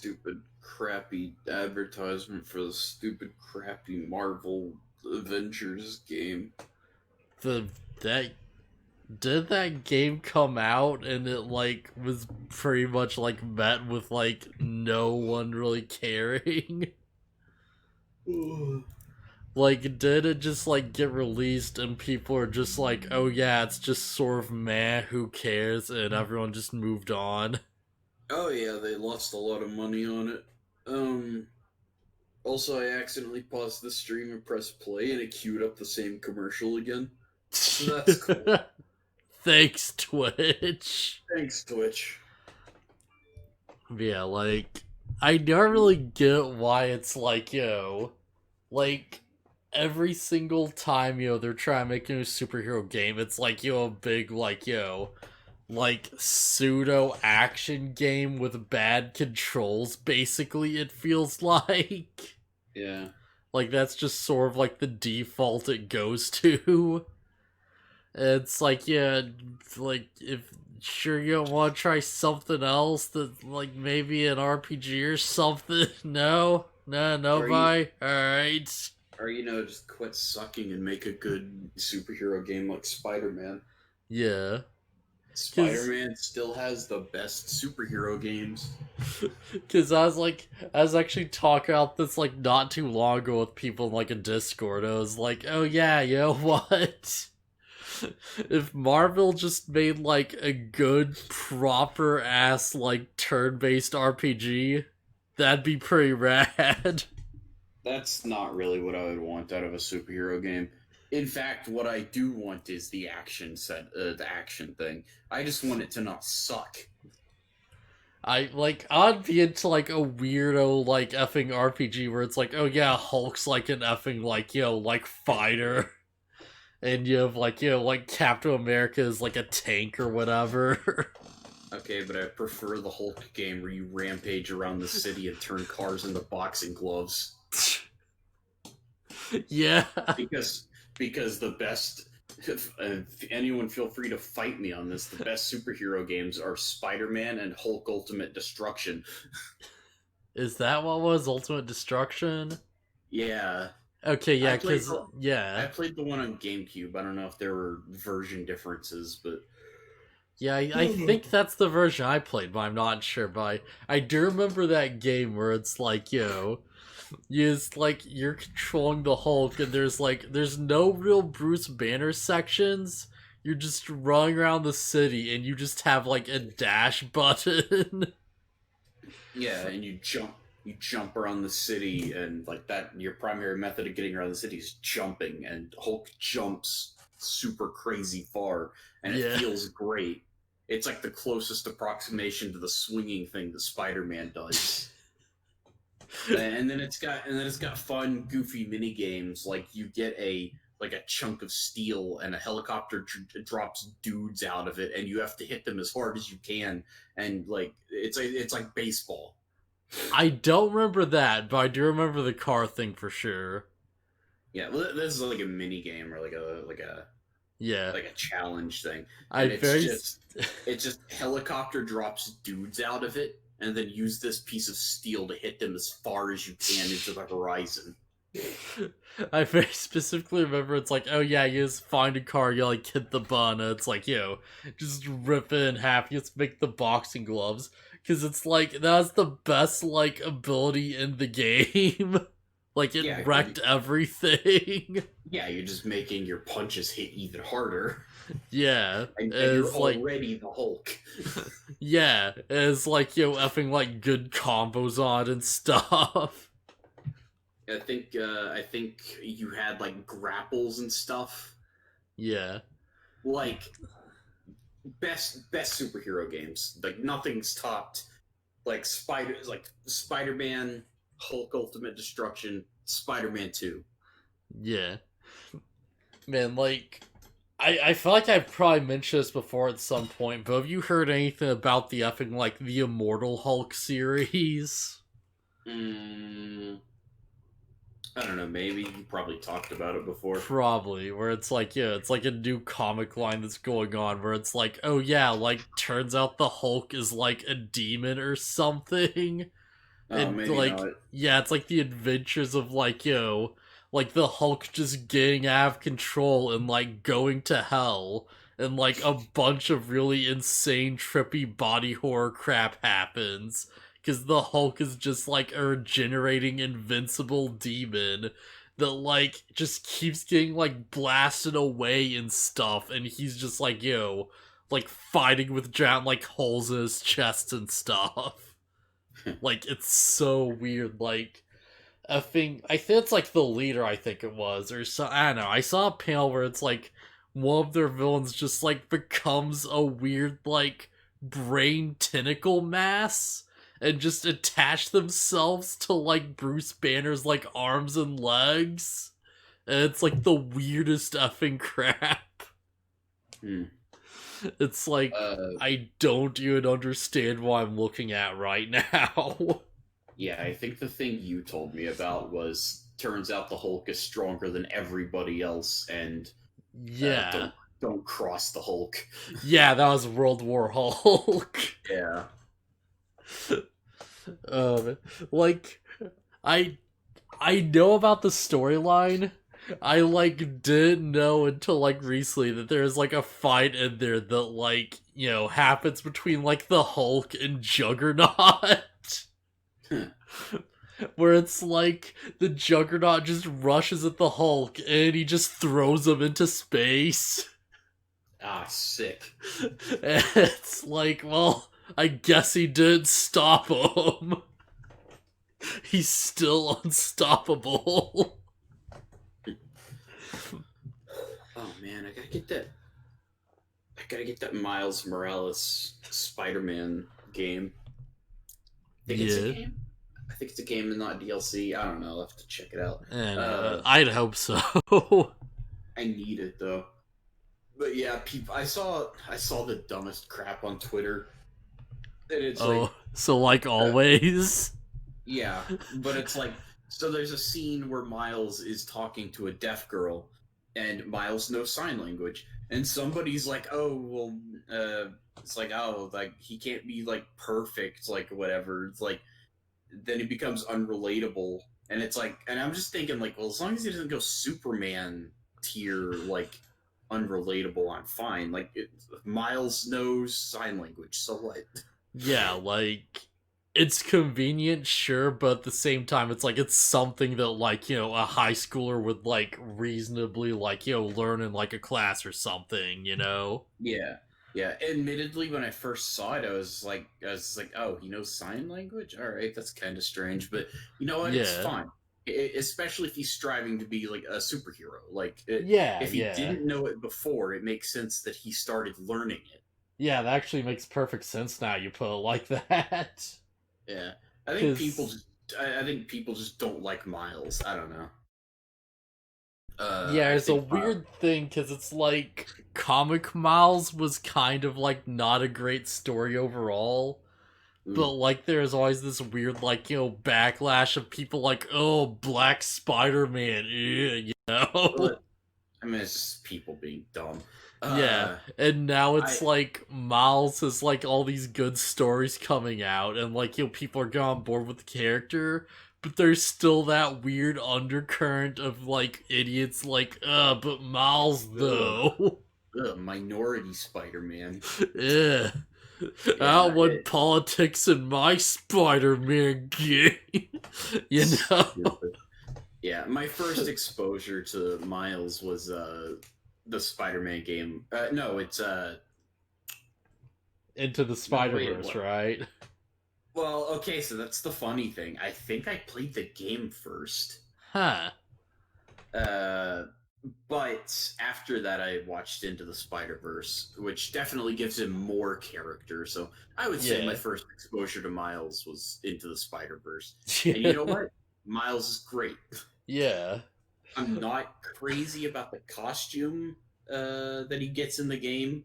stupid, crappy advertisement for the stupid, crappy Marvel Avengers game. The that did that game come out and it like was pretty much like met with like no one really caring? Like, did it just like get released and people are just like, oh yeah, it's just sort of meh, who cares, and everyone just moved on? Oh yeah, they lost a lot of money on it. Also, I accidentally paused the stream and pressed play, and it queued up the same commercial again. So that's cool. Thanks, Twitch. Thanks, Twitch. Yeah, like, I don't really get why it's like, like, every single time, they're trying to make a new superhero game, it's like, a big, like, like, pseudo action game with bad controls, basically, it feels like. Yeah. Like, that's just sort of like the default it goes to. It's like, yeah, like, if sure you don't want to try something else, that like maybe an RPG or something. No, no, bye. Alright. Or, just quit sucking and make a good superhero game like Spider-Man. Yeah. Spider-Man still has the best superhero games. Because I was actually talking about this, like, not too long ago with people in, like, a Discord. I was like, oh yeah, you know what? If Marvel just made, like, a good, proper-ass, like, turn-based RPG, that'd be pretty rad. That's not really what I would want out of a superhero game. In fact, what I do want is the action the action thing. I just want it to not suck. I'd be into, like, a weirdo, like, effing RPG where it's like, oh yeah, Hulk's, like, an effing, like, like, fighter. And you have, like, like, Captain America is, like, a tank or whatever. Okay, but I prefer the Hulk game where you rampage around the city and turn cars into boxing gloves. Yeah. Because the best, if anyone feel free to fight me on this, the best superhero games are Spider-Man and Hulk Ultimate Destruction. Is that what was Ultimate Destruction? Yeah. Okay, yeah, because, I yeah. played the one on GameCube. I don't know if there were version differences, but... Yeah, I think that's the version I played, but I'm not sure. But I do remember that game where it's like, you're controlling the Hulk, and there's no real Bruce Banner sections. You're just running around the city, and you just have, like, a dash button. Yeah, and you jump around the city, and like that, your primary method of getting around the city is jumping, and Hulk jumps super crazy far, and it feels great. It's like the closest approximation to the swinging thing that Spider-Man does. and then it's got fun, goofy mini games, like you get a chunk of steel, and a helicopter drops dudes out of it, and you have to hit them as hard as you can, and like it's like baseball. I don't remember that, but I do remember the car thing for sure. Yeah, well, this is like a mini game or like a challenge thing. And it's just helicopter drops dudes out of it, and then use this piece of steel to hit them as far as you can into the horizon. I very specifically remember it's like, oh yeah, you just find a car, you like hit the button, and it's like, just rip it in half, you just make the boxing gloves. Because it's like, that's the best, like, ability in the game. Like, it wrecked everything. Yeah, you're just making your punches hit even harder. Yeah. And you're already the Hulk. Yeah, it's like, effing, like, good combos on and stuff. I think you had, like, grapples and stuff. Yeah. Like... Best superhero games. Like nothing's topped. Like Spider-Man, Hulk Ultimate Destruction, Spider-Man 2. Yeah. Man, like, I feel like I've probably mentioned this before at some point, but have you heard anything about the effing, like, the Immortal Hulk series? I don't know, maybe you probably talked about it before. Probably, where it's like, it's like a new comic line that's going on, where it's like, oh yeah, like, turns out the Hulk is like a demon or something. Oh, And maybe like, not. yeah, it's like the adventures of like, like the Hulk just getting out of control and like going to hell, and like a bunch of really insane, trippy body horror crap happens because the Hulk is just like a regenerating, invincible demon that like just keeps getting like blasted away and stuff, and he's just like, like fighting with giant like holes in his chest and stuff. Like, it's so weird. Like, I think it's like the leader, I think it was, or so. I don't know. I saw a panel where it's like one of their villains just like becomes a weird like brain tentacle mass and just attach themselves to like Bruce Banner's like arms and legs. And it's like the weirdest effing crap. Hmm. It's like, Uh, I don't even understand what I'm looking at right now. yeah, I think the thing you told me about was turns out the Hulk is stronger than everybody else, and Yeah. don't cross the Hulk. Yeah, that was World War Hulk. Yeah. um, like, I I know about the storyline. I like didn't know until like recently that there's like a fight in there that like, happens between like the Hulk and Juggernaut. Where it's like the Juggernaut just rushes at the Hulk and he just throws him into space. Ah, sick. And it's like, well, I guess he did stop him. He's still unstoppable. Oh man, I gotta get that Miles Morales Spider-Man game. Think it's a Yeah. game? I think it's a game and not DLC. I don't know. I'll have to check it out. And I'd hope so. I need it though. But yeah, I saw the dumbest crap on Twitter. And it's like, So like always. yeah, but it's like, so there's a scene where Miles is talking to a deaf girl, and Miles knows sign language, and somebody's like, oh, well, it's like, oh, like, he can't be, like, perfect, like, whatever. It's like, then he becomes unrelatable, and it's like, and I'm just thinking, like, well, as long as he doesn't go Superman tier, like, unrelatable, I'm fine. Like, Miles knows sign language, so what? Yeah, like, it's convenient, sure, but at the same time, it's like, it's something that, like, a high schooler would, like, reasonably, like, learn in, like, a class or something, Yeah. Yeah. Admittedly, when I first saw it, I was like, oh, he knows sign language? All right, that's kind of strange, but you know what? It's Yeah. fine. Especially if he's striving to be like a superhero. Like, Yeah, if he yeah. didn't know it before, it makes sense that he started learning it. Yeah, that actually makes perfect sense now you put it like that. Yeah. I think people 'Cause just, I think people just don't like Miles. I don't know. yeah, I it's a think Miles. weird thing because it's like Comic Miles was kind of like not a great story overall, but like there's always this weird like backlash of people like, oh, Black Spider-Man, But, I mean, it's just people being dumb. Yeah, Uh, and now it's I like Miles has like all these good stories coming out, and like people are going on board with the character, but there's still that weird undercurrent of like idiots like, but Miles though. Minority Spider-Man. Yeah. I Yeah, want politics in my Spider-Man game. you know? stupid. Yeah, my first exposure to Miles was the Spider-Man game. No, it's Into the no, wait, Spider-Verse, what? right? Well, okay, so that's the funny thing. I think I played the game first. Huh. Uh, but after that, I watched Into the Spider-Verse, which definitely gives him more character. So I would say my Yeah. first exposure to Miles was Into the Spider-Verse. And you Yeah. know what? Miles is great. Yeah. I'm not crazy about the costume that he gets in the game.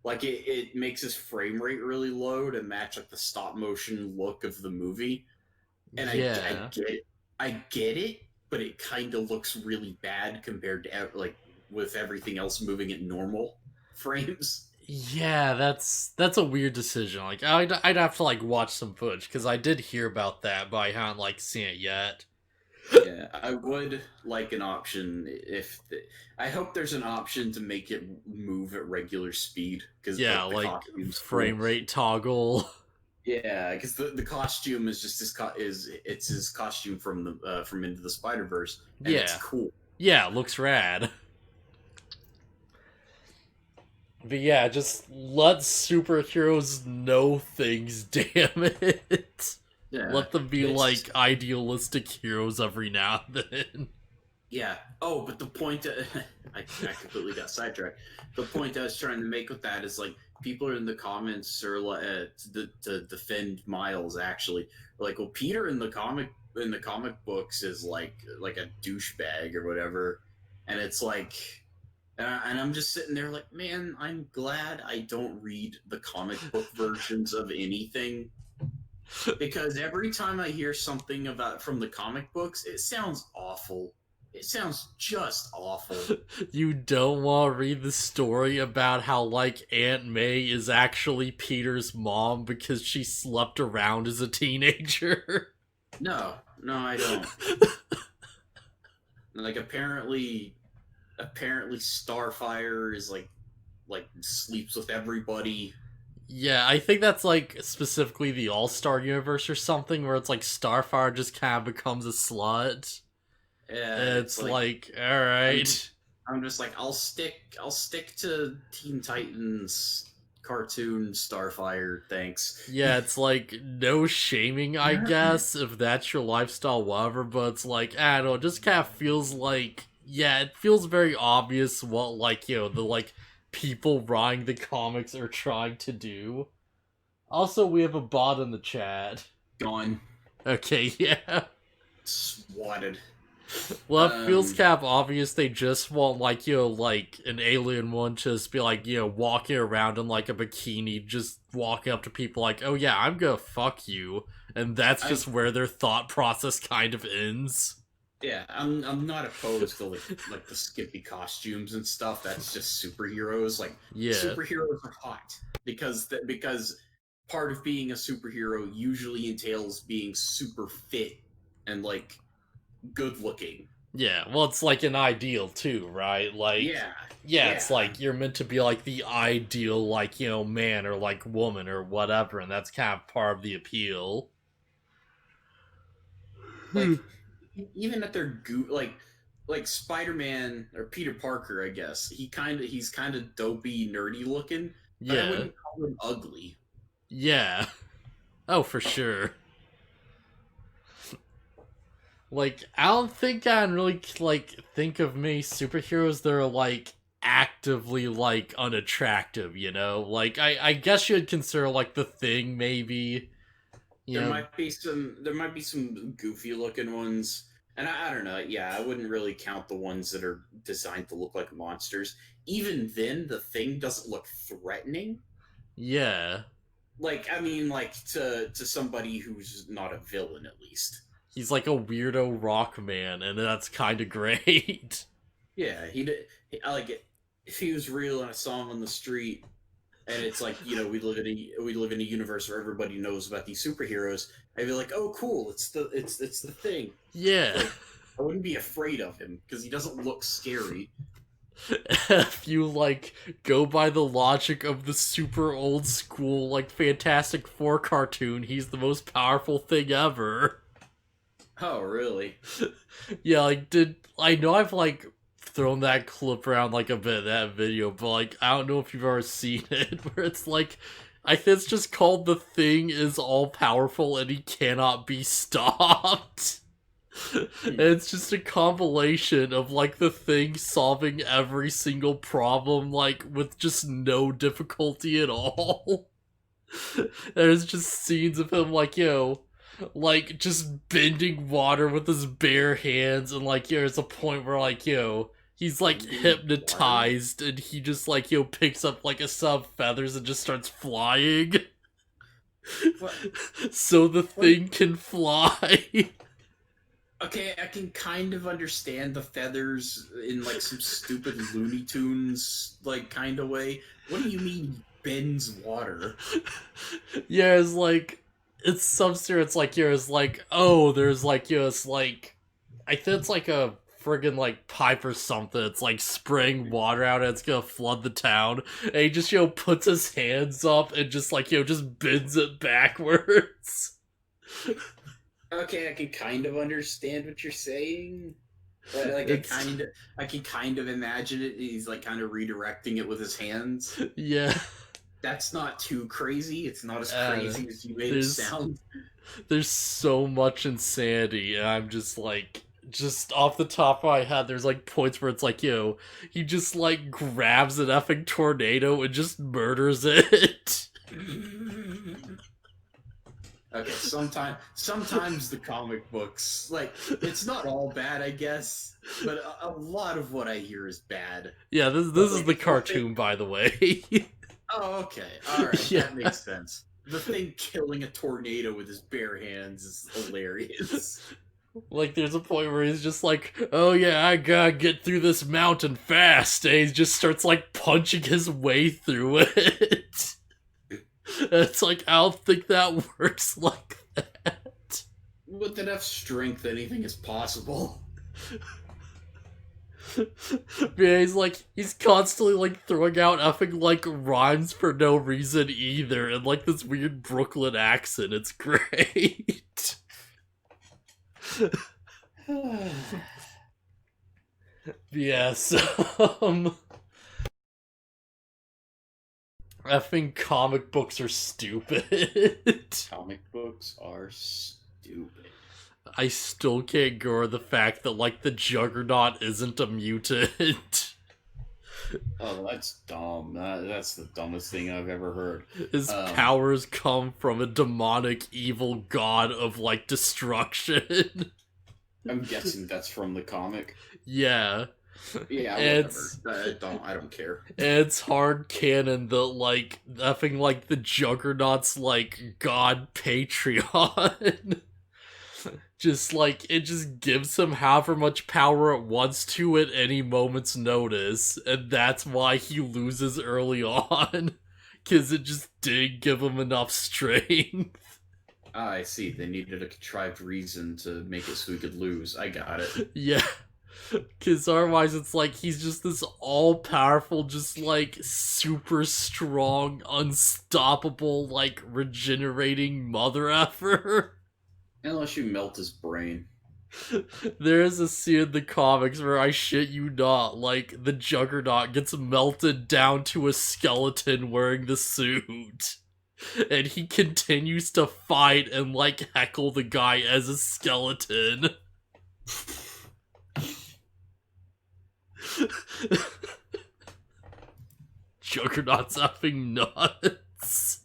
Like it makes his frame rate really low to match like the stop motion look of the movie, and Yeah. I get it, but it kind of looks really bad compared to like with everything else moving at normal frames. Yeah, that's a weird decision. Like, I'd have to like watch some footage because I did hear about that, but I haven't like seen it yet. Yeah, I would like an option I hope there's an option to make it move at regular speed because Yeah, like the like costume's cool. frame rate toggle. Yeah, because the costume is just it's his costume from the from Into the Spider Verse, and it's Yeah, cool. yeah, looks rad. But yeah, just let superheroes know things, damn it. Yeah, Let them be it's like idealistic heroes every now and then. yeah. Oh, but the point I completely got sidetracked. The point I was trying to make with that is like people are in the comments are like to defend Miles actually like well Peter in the comic books is like a douchebag or whatever, and it's like. And I'm just sitting there like, man, I'm glad I don't read the comic book versions of anything because every time I hear something about from the comic books, it sounds awful. It sounds just awful. You don't want to read the story about how, like, Aunt May is actually Peter's mom because she slept around as a teenager. No, no, I don't. Like apparently Starfire is like sleeps with everybody. Yeah, I think that's, like, specifically the All-Star universe or something, where it's like Starfire just kind of becomes a slut. Yeah, it's It's like like, I'm alright. I'm just like I'll stick to Teen Titans cartoon Starfire, thanks. Yeah, it's like no shaming, I guess, if that's your lifestyle, whatever. But it's like I don't know, it just kind of feels like yeah, it feels very obvious what like the like people writing the comics are trying to do. Also, we have a bot in the chat. Gone. Okay, yeah. Swatted. Well, it feels Um kind of obvious they just want like like an alien one to just be like walking around in like a bikini, just walking up to people like, oh yeah, I'm gonna fuck you, and that's I just where their thought process kind of ends. yeah, I'm not opposed to like the skimpy costumes and stuff. That's just superheroes. Like Yeah, superheroes are hot because part of being a superhero usually entails being super fit and like good looking. yeah. Well, it's like an ideal too, right? Like, Yeah. yeah, it's Yeah. like you're meant to be like the ideal, like man or like woman or whatever, and that's kind of part of the appeal. Like even at their like Spider-Man or Peter Parker, I guess. He's kind of dopey, nerdy looking, but I Yeah, wouldn't call him ugly. yeah. Oh, for sure. Like, I don't think I can really like think of many superheroes that are like actively like unattractive. Like I guess you'd consider like the Thing maybe. You know, There might be some goofy looking ones. And I don't know. Yeah, I wouldn't really count the ones that are designed to look like monsters. Even then, the Thing doesn't look threatening. yeah. Like I mean, like to somebody who's not a villain, at least. He's like a weirdo rock man, and that's kind of great. Yeah, I like it. If he was real and I saw him on the street, and it's like we live in a universe where everybody knows about these superheroes, I'd be like, oh, cool, it's the Thing. Yeah. Like, I wouldn't be afraid of him because he doesn't look scary. If you like go by the logic of the super old school like Fantastic Four cartoon, he's the most powerful thing ever. Oh, really? Yeah, like did I know I've like thrown that clip around like a bit that video, but like I don't know if you've ever seen it where it's like I think it's just called The Thing is all powerful and he cannot be stopped. And it's just a compilation of like the Thing solving every single problem like with just no difficulty at all. There's just scenes of him like like just bending water with his bare hands, and like there's a point where like he's like Water? hypnotized and he just like picks up like a set of feathers and just starts flying. What? So the What? Thing can fly. Okay, I can kind of understand the feathers in like some stupid Looney Tunes like kind of way. What do you mean he bends water? Yeah, it's like it's some sort. It's like it's like oh, there's like it's like I think it's like a friggin' like pipe or something. It's like spraying water out and it's gonna flood the town. And he just puts his hands up and just like just bends it backwards. Okay, I can kind of understand what you're saying. Like It's I can kind of imagine it. He's like kind of redirecting it with his hands. yeah. That's not too crazy. It's not as Uh, crazy as you made it there's sound. there's so much insanity, and I'm just like just off the top of my head, there's like points where it's like, he just like grabs an effing tornado and just murders it. Okay, sometimes the comic books, like, it's not all bad, I guess, but a lot of what I hear is bad. Yeah, this But, is like, the cartoon, by the way. oh, okay, alright, Yeah. that makes sense. The thing killing a tornado with his bare hands is hilarious. Like, there's a point where he's just like, oh yeah, I gotta get through this mountain fast, and he just starts, like, punching his way through it. It's like, I don't think that works like that. With enough strength, anything is possible. Yeah, he's constantly, like, throwing out effing, like, rhymes for no reason either, and, like, this weird Brooklyn accent. It's great. Yes, effing comic books are stupid. Comic books are stupid. I still can't go over the fact that, like, the Juggernaut isn't a mutant. Oh, that's dumb. That's the dumbest thing I've ever heard. His powers come from a demonic evil god of, like, destruction. I'm guessing that's from the comic. Yeah. Yeah, It's- whatever. I don't care. It's hard canon that, like, effing, like, the Juggernaut's, like, god Patreon. Just, like, it just gives him however much power it wants to at any moment's notice, and that's why he loses early on. Because it just didn't give him enough strength. Ah, I see. They needed a contrived reason to make it so he could lose. I got it. Yeah. Because otherwise it's like he's just this all-powerful, just like super strong, unstoppable, like regenerating mother effer. Unless you melt his brain. There is a scene in the comics where I shit you not, like the Juggernaut gets melted down to a skeleton wearing the suit. And he continues to fight and like heckle the guy as a skeleton. Juggernaut's effing nuts.